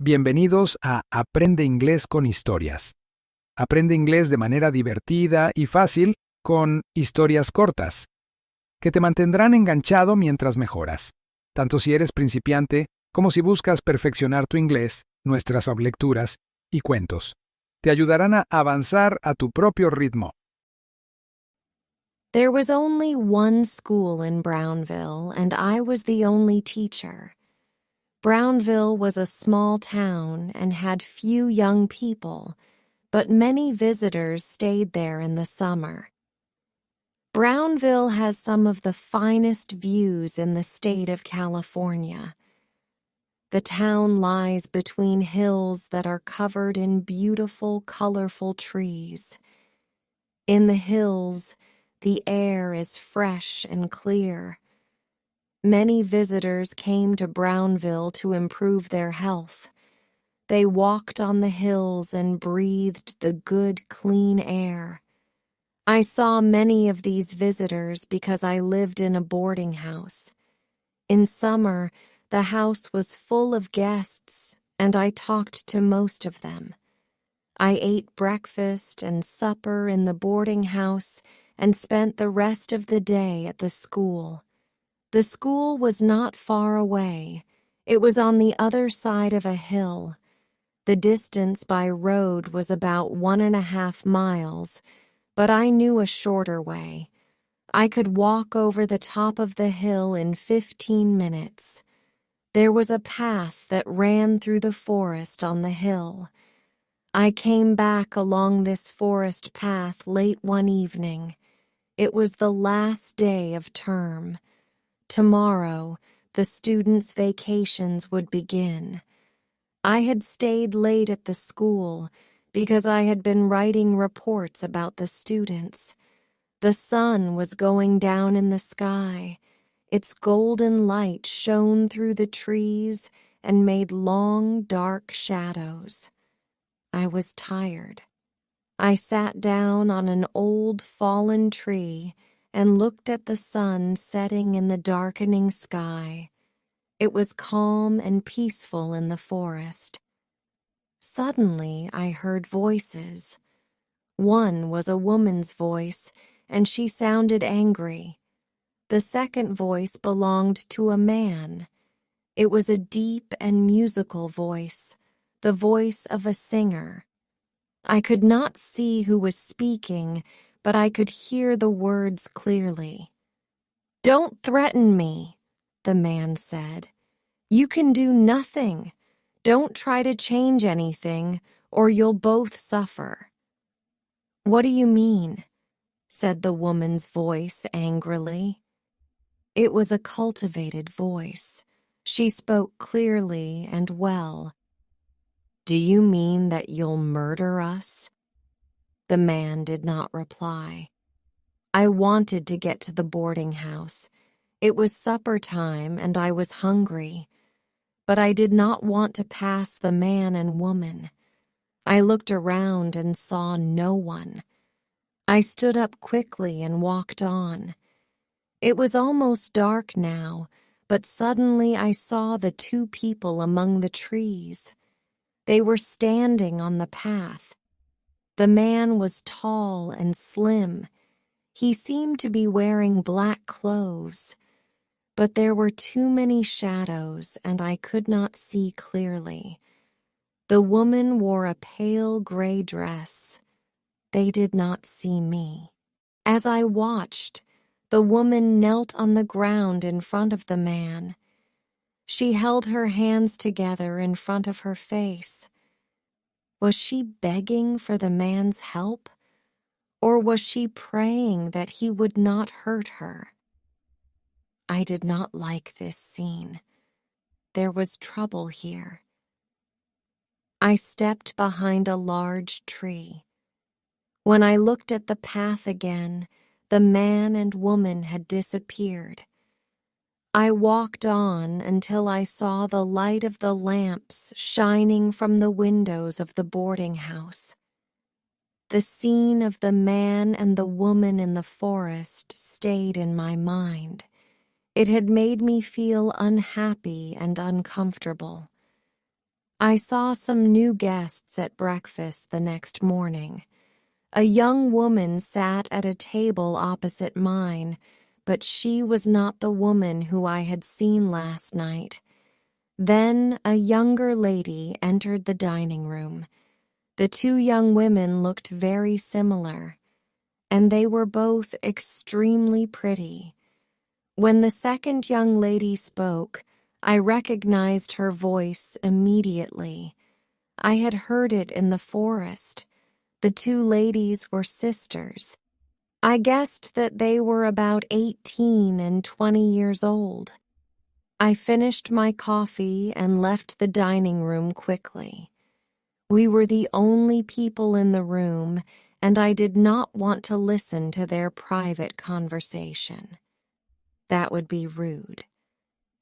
Bienvenidos a Aprende Inglés con Historias. Aprende inglés de manera divertida y fácil con Historias Cortas, que te mantendrán enganchado mientras mejoras, tanto si eres principiante como si buscas perfeccionar tu inglés. Nuestras lecturas y cuentos te ayudarán a avanzar a tu propio ritmo. There was only one school in Brownville, and I was the only teacher. Brownville was a small town and had few young people, but many visitors stayed there in the summer. Brownville has some of the finest views in the state of California. The town lies between hills that are covered in beautiful, colorful trees. In the hills, the air is fresh and clear. Many visitors came to Brownville to improve their health. They walked on the hills and breathed the good, clean air. I saw many of these visitors because I lived in a boarding house. In summer, the house was full of guests, and I talked to most of them. I ate breakfast and supper in the boarding house and spent the rest of the day at the school. The school was not far away. It was on the other side of a hill. The distance by road was about 1.5 miles, but I knew a shorter way. I could walk over the top of the hill in 15 minutes. There was a path that ran through the forest on the hill. I came back along this forest path late one evening. It was the last day of term. Tomorrow, the students' vacations would begin. I had stayed late at the school because I had been writing reports about the students. The sun was going down in the sky. Its golden light shone through the trees and made long, dark shadows. I was tired. I sat down on an old fallen tree and looked at the sun setting in the darkening sky. It was calm and peaceful in the forest. Suddenly, I heard voices. One was a woman's voice, and she sounded angry. The second voice belonged to a man. It was a deep and musical voice, the voice of a singer. I could not see who was speaking, but I could hear the words clearly. "Don't threaten me," the man said. "You can do nothing. Don't try to change anything, or you'll both suffer." "What do you mean?" said the woman's voice angrily. It was a cultivated voice. She spoke clearly and well. "Do you mean that you'll murder us?" The man did not reply. I wanted to get to the boarding house. It was supper time and I was hungry. But I did not want to pass the man and woman. I looked around and saw no one. I stood up quickly and walked on. It was almost dark now, but suddenly I saw the two people among the trees. They were standing on the path. The man was tall and slim. He seemed to be wearing black clothes, but there were too many shadows and I could not see clearly. The woman wore a pale gray dress. They did not see me. As I watched, the woman knelt on the ground in front of the man. She held her hands together in front of her face. Was she begging for the man's help, or was she praying that he would not hurt her? I did not like this scene. There was trouble here. I stepped behind a large tree. When I looked at the path again, the man and woman had disappeared. I walked on until I saw the light of the lamps shining from the windows of the boarding house. The scene of the man and the woman in the forest stayed in my mind. It had made me feel unhappy and uncomfortable. I saw some new guests at breakfast the next morning. A young woman sat at a table opposite mine, but she was not the woman who I had seen last night. Then a younger lady entered the dining room. The two young women looked very similar, and they were both extremely pretty. When the second young lady spoke, I recognized her voice immediately. I had heard it in the forest. The two ladies were sisters. I guessed that they were about 18 and 20 years old. I finished my coffee and left the dining room quickly. We were the only people in the room, and I did not want to listen to their private conversation. That would be rude.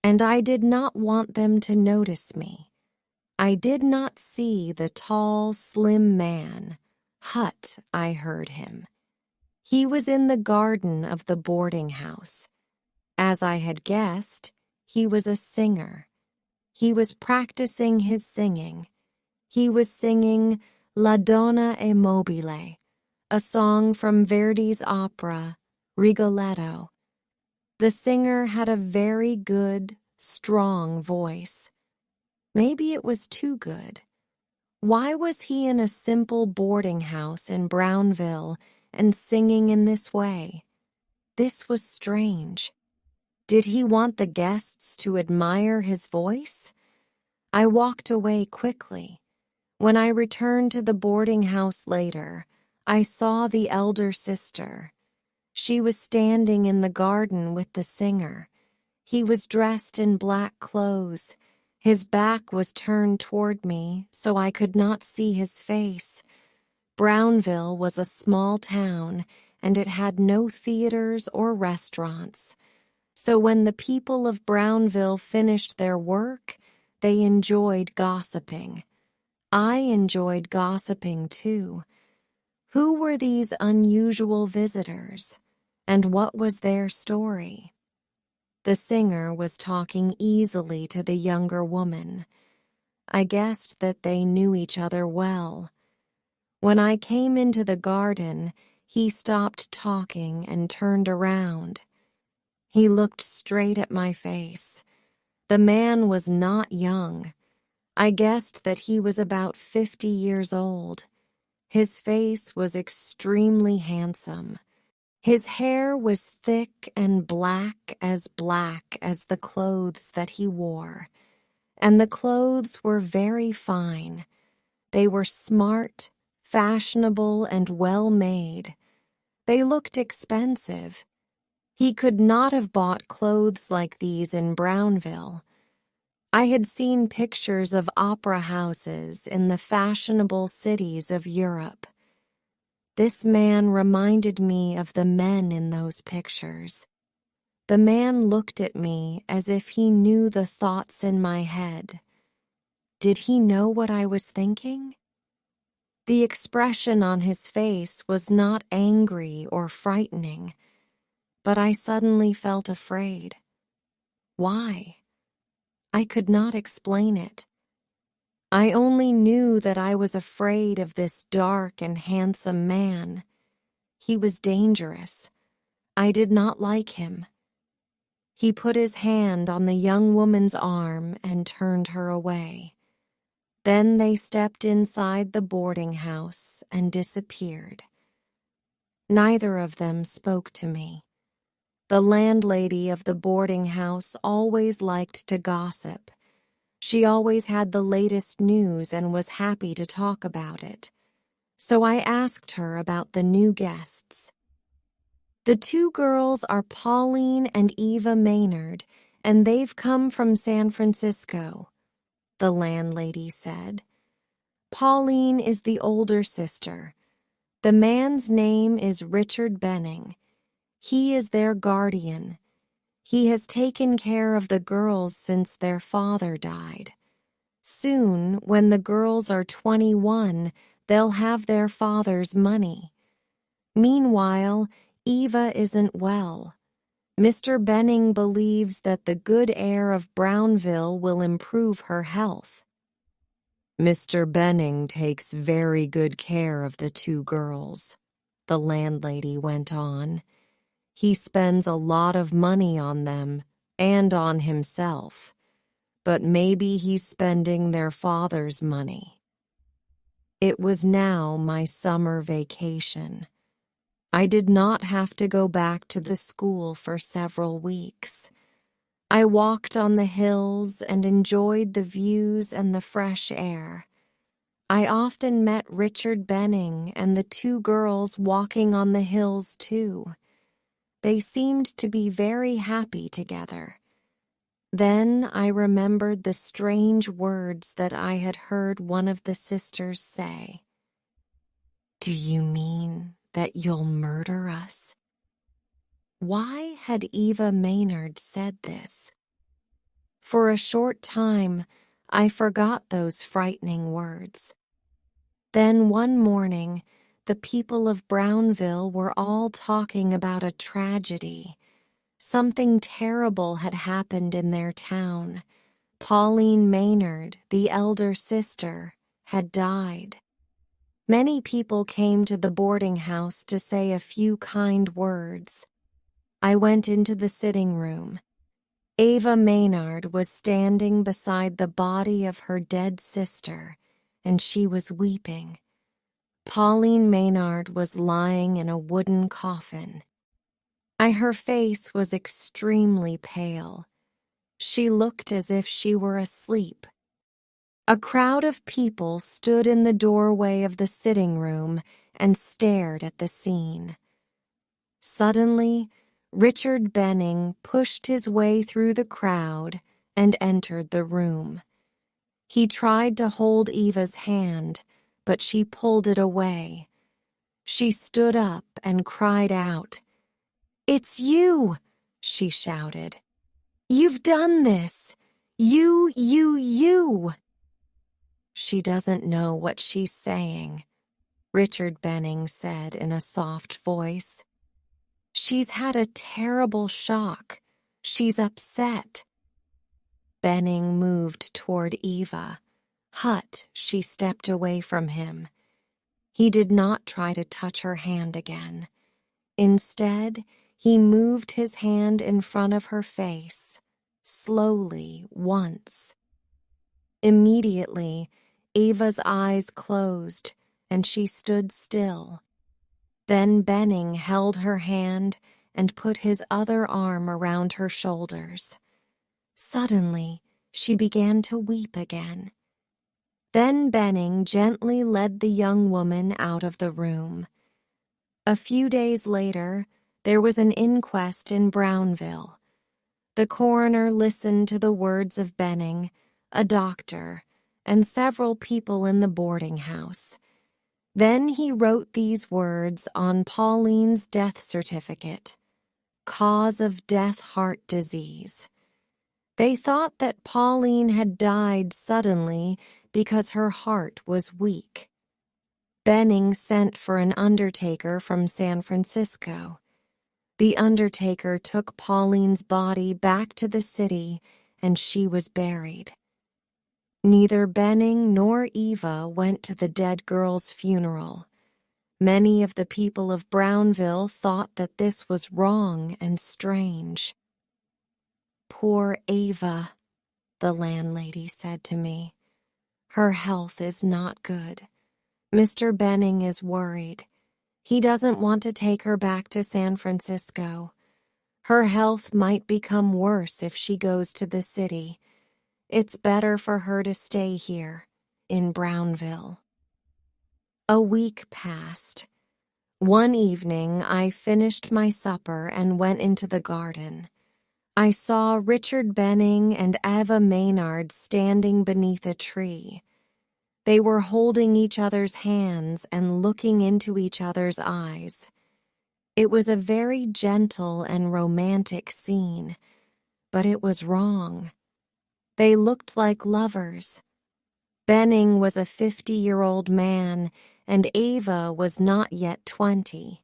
And I did not want them to notice me. I did not see the tall, slim man. Hut, I heard him. He was in the garden of the boarding house. As I had guessed, he was a singer. He was practicing his singing. He was singing La Donna è mobile, a song from Verdi's opera, Rigoletto. The singer had a very good, strong voice. Maybe it was too good. Why was he in a simple boarding house in Brownville and singing in this way? This was strange. Did he want the guests to admire his voice? I walked away quickly. When I returned to the boarding house later, I saw the elder sister. She was standing in the garden with the singer. He was dressed in black clothes. His back was turned toward me, so I could not see his face. Brownville was a small town, and it had no theaters or restaurants. So when the people of Brownville finished their work, they enjoyed gossiping. I enjoyed gossiping too. Who were these unusual visitors, and what was their story? The singer was talking easily to the younger woman. I guessed that they knew each other well. When I came into the garden, he stopped talking and turned around. He looked straight at my face. The man was not young. I guessed that he was about 50 years old. His face was extremely handsome. His hair was thick and black as the clothes that he wore, and the clothes were very fine. They were smart, fashionable, and well-made. They looked expensive. He could not have bought clothes like these in Brownville. I had seen pictures of opera houses in the fashionable cities of Europe. This man reminded me of the men in those pictures. The man looked at me as if he knew the thoughts in my head. Did he know what I was thinking? The expression on his face was not angry or frightening, but I suddenly felt afraid. Why? I could not explain it. I only knew that I was afraid of this dark and handsome man. He was dangerous. I did not like him. He put his hand on the young woman's arm and turned her away. Then they stepped inside the boarding house and disappeared. Neither of them spoke to me. The landlady of the boarding house always liked to gossip. She always had the latest news and was happy to talk about it. So I asked her about the new guests. The two girls are Pauline and Eva Maynard, and they've come from San Francisco, the landlady said. Pauline is the older sister. The man's name is Richard Benning. He is their guardian. He has taken care of the girls since their father died. Soon, when the girls are 21, they'll have their father's money. Meanwhile, Eva isn't well. Mr. Benning believes that the good air of Brownville will improve her health. Mr. Benning takes very good care of the two girls, the landlady went on. He spends a lot of money on them and on himself, but maybe he's spending their father's money. It was now my summer vacation. I did not have to go back to the school for several weeks. I walked on the hills and enjoyed the views and the fresh air. I often met Richard Benning and the two girls walking on the hills too. They seemed to be very happy together. Then I remembered the strange words that I had heard one of the sisters say. "Do you mean that you'll murder us?" Why had Eva Maynard said this? For a short time, I forgot those frightening words. Then one morning, the people of Brownville were all talking about a tragedy. Something terrible had happened in their town. Pauline Maynard, the elder sister, had died. Many people came to the boarding house to say a few kind words. I went into the sitting room. Eva Maynard was standing beside the body of her dead sister, and she was weeping. Pauline Maynard was lying in a wooden coffin. Her face was extremely pale. She looked as if she were asleep. A crowd of people stood in the doorway of the sitting room and stared at the scene. Suddenly, Richard Benning pushed his way through the crowd and entered the room. He tried to hold Eva's hand, but she pulled it away. She stood up and cried out. "It's you!" she shouted. "You've done this! You! "She doesn't know what she's saying," Richard Benning said in a soft voice. "She's had a terrible shock. She's upset." Benning moved toward Eva. She stepped away from him. He did not try to touch her hand again. Instead, he moved his hand in front of her face, slowly, once. Immediately, Eva's eyes closed, and she stood still. Then Benning held her hand and put his other arm around her shoulders. Suddenly, she began to weep again. Then Benning gently led the young woman out of the room. A few days later, there was an inquest in Brownville. The coroner listened to the words of Benning, a doctor, and several people in the boarding house. Then he wrote these words on Pauline's death certificate: "Cause of death, heart disease." They thought that Pauline had died suddenly because her heart was weak. Benning sent for an undertaker from San Francisco. The undertaker took Pauline's body back to the city, and she was buried. Neither Benning nor Eva went to the dead girl's funeral. Many of the people of Brownville thought that this was wrong and strange. "Poor Eva," the landlady said to me. "Her health is not good. Mr. Benning is worried. He doesn't want to take her back to San Francisco. Her health might become worse if she goes to the city. It's better for her to stay here, in Brownville." A week passed. One evening, I finished my supper and went into the garden. I saw Richard Benning and Eva Maynard standing beneath a tree. They were holding each other's hands and looking into each other's eyes. It was a very gentle and romantic scene, but it was wrong. They looked like lovers. Benning was a 50-year-old man, and Eva was not yet 20.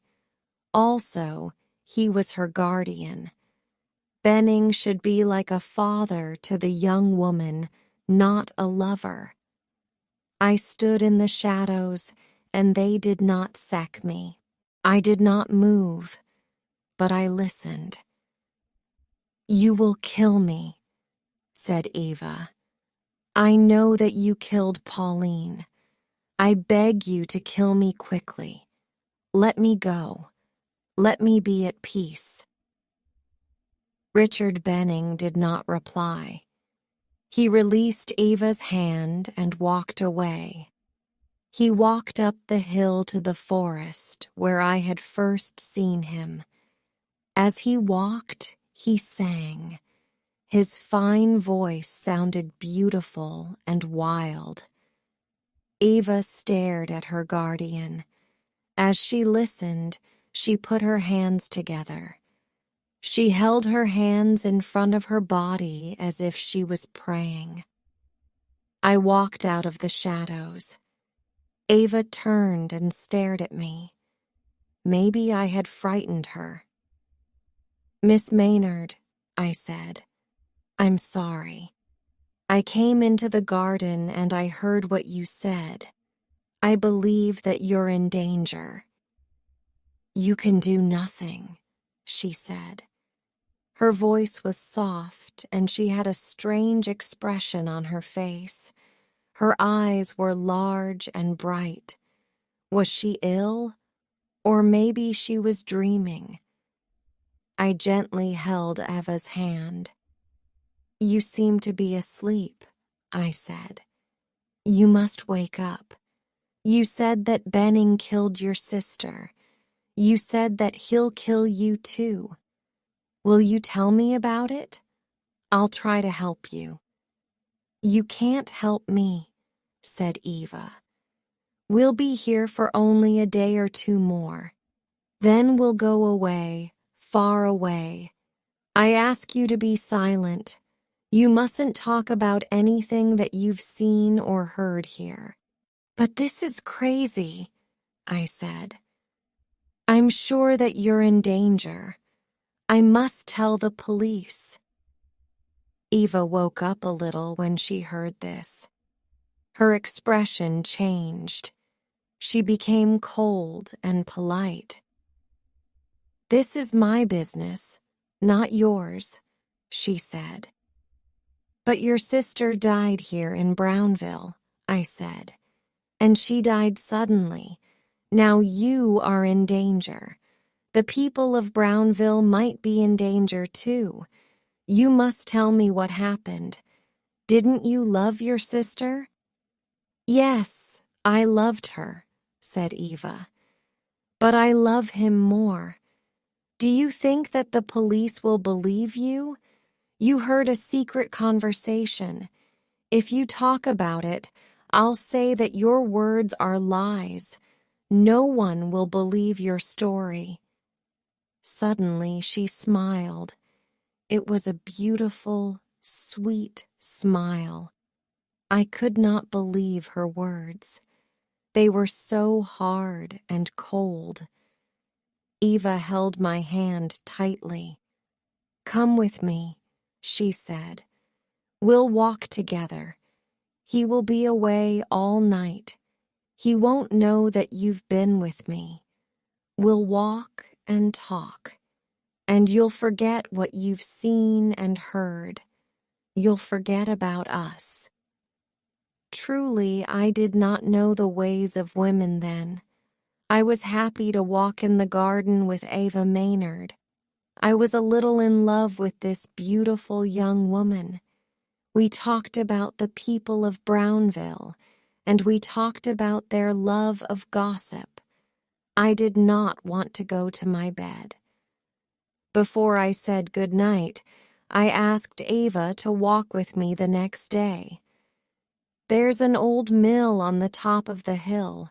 Also, he was her guardian. Benning should be like a father to the young woman, not a lover. I stood in the shadows, and they did not sack me. I did not move, but I listened. "You will kill me," said Eva. "I know that you killed Pauline. I beg you to kill me quickly. Let me go. Let me be at peace." Richard Benning did not reply. He released Eva's hand and walked away. He walked up the hill to the forest where I had first seen him. As he walked, he sang. His fine voice sounded beautiful and wild. Eva stared at her guardian. As she listened, she put her hands together. She held her hands in front of her body as if she was praying. I walked out of the shadows. Eva turned and stared at me. Maybe I had frightened her. "Miss Maynard," I said, "I'm sorry. I came into the garden and I heard what you said. I believe that you're in danger." "You can do nothing," she said. Her voice was soft, and she had a strange expression on her face. Her eyes were large and bright. Was she ill? Or maybe she was dreaming. I gently held Eva's hand. "You seem to be asleep," I said. "You must wake up. You said that Benning killed your sister. You said that he'll kill you too. Will you tell me about it? I'll try to help you." "You can't help me," said Eva. "We'll be here for only a day or two more. Then we'll go away, far away. I ask you to be silent. You mustn't talk about anything that you've seen or heard here." "But this is crazy," I said. "I'm sure that you're in danger. I must tell the police." Eva woke up a little when she heard this. Her expression changed. She became cold and polite. "This is my business, not yours," she said. "But your sister died here in Brownville," I said, "and she died suddenly. Now you are in danger. The people of Brownville might be in danger too. You must tell me what happened. Didn't you love your sister?" "Yes, I loved her," said Eva. "But I love him more. Do you think that the police will believe you? You heard a secret conversation. If you talk about it, I'll say that your words are lies. No one will believe your story." Suddenly she smiled. It was a beautiful, sweet smile. I could not believe her words. They were so hard and cold. Eva held my hand tightly. "Come with me," she said. "We'll walk together. He will be away all night. He won't know that you've been with me. We'll walk and talk, and you'll forget what you've seen and heard. You'll forget about us." Truly, I did not know the ways of women then. I was happy to walk in the garden with Eva Maynard. I was a little in love with this beautiful young woman. We talked about the people of Brownville, and we talked about their love of gossip. I did not want to go to my bed. Before I said good night, I asked Eva to walk with me the next day. "There's an old mill on the top of the hill.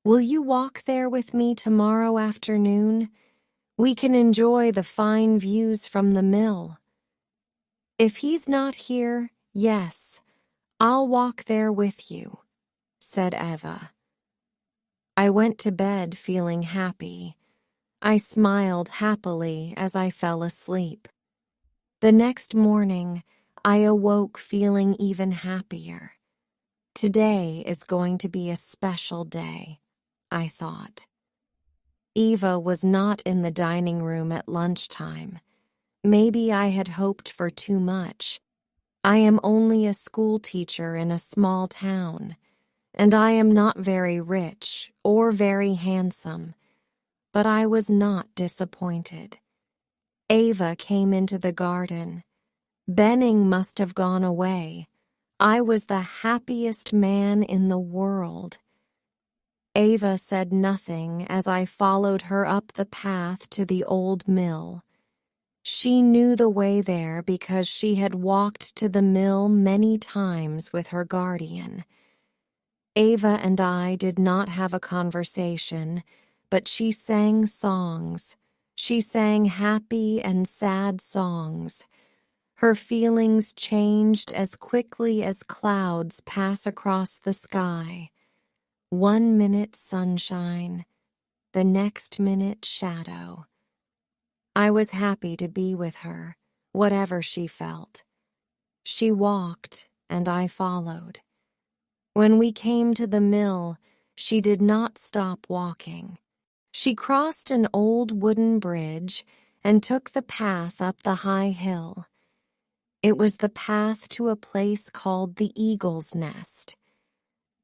Will you walk there with me tomorrow afternoon? We can enjoy the fine views from the mill." "If he's not here, yes, I'll walk there with you," said Eva. I went to bed feeling happy. I smiled happily as I fell asleep. The next morning, I awoke feeling even happier. Today is going to be a special day, I thought. Eva was not in the dining room at lunchtime. Maybe I had hoped for too much. I am only a school teacher in a small town, and I am not very rich or very handsome, but I was not disappointed. Eva came into the garden. Benning must have gone away. I was the happiest man in the world. Eva said nothing as I followed her up the path to the old mill. She knew the way there because she had walked to the mill many times with her guardian. Eva and I did not have a conversation, but she sang songs. She sang happy and sad songs. Her feelings changed as quickly as clouds pass across the sky. 1 minute sunshine, the next minute shadow. I was happy to be with her, whatever she felt. She walked, and I followed. When we came to the mill, she did not stop walking. She crossed an old wooden bridge and took the path up the high hill. It was the path to a place called the Eagle's Nest.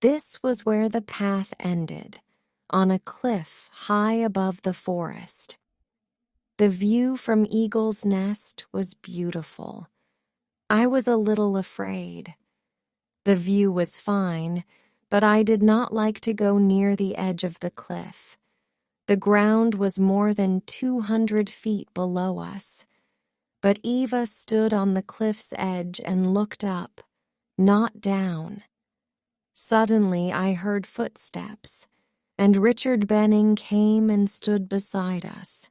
This was where the path ended, on a cliff high above the forest. The view from Eagle's Nest was beautiful. I was a little afraid. The view was fine, but I did not like to go near the edge of the cliff. The ground was more than 200 feet below us. But Eva stood on the cliff's edge and looked up, not down. Suddenly I heard footsteps, and Richard Benning came and stood beside us.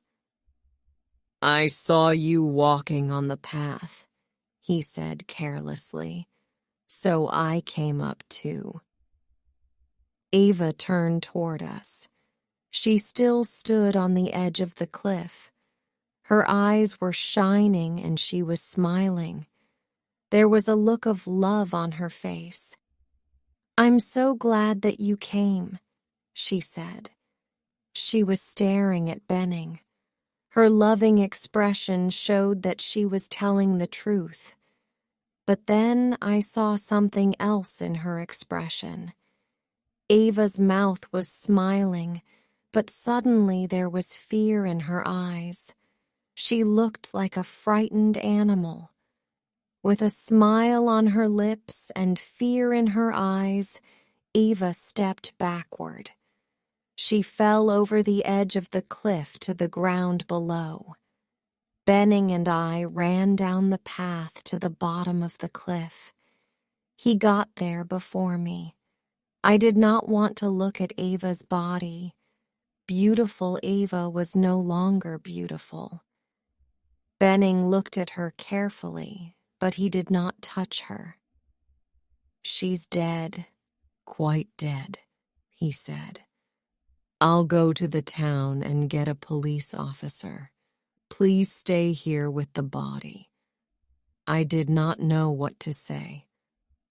"I saw you walking on the path," he said carelessly, "so I came up too." Eva turned toward us. She still stood on the edge of the cliff. Her eyes were shining and she was smiling. There was a look of love on her face. "I'm so glad that you came," she said. She was staring at Benning. Her loving expression showed that she was telling the truth. But then I saw something else in her expression. Ava's mouth was smiling, but suddenly there was fear in her eyes. She looked like a frightened animal. With a smile on her lips and fear in her eyes, Eva stepped backward. She fell over the edge of the cliff to the ground below. Benning and I ran down the path to the bottom of the cliff. He got there before me. I did not want to look at Ava's body. Beautiful Ava was no longer beautiful. Benning looked at her carefully, but he did not touch her. "She's dead, quite dead," he said. "I'll go to the town and get a police officer. Please stay here with the body." I did not know what to say.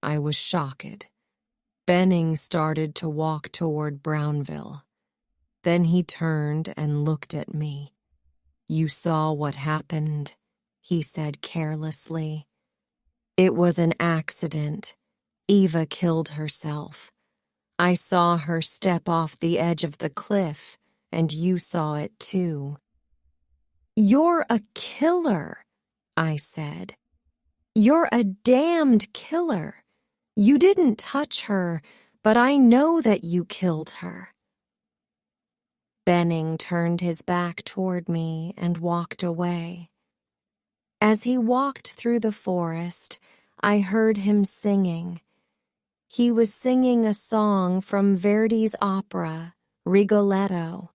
I was shocked. Benning started to walk toward Brownville. Then he turned and looked at me. "You saw what happened," he said carelessly. "It was an accident. Eva killed herself. I saw her step off the edge of the cliff, and you saw it too." "You're a killer," I said. "You're a damned killer. You didn't touch her, but I know that you killed her." Benning turned his back toward me and walked away. As he walked through the forest, I heard him singing. He was singing a song from Verdi's opera, Rigoletto.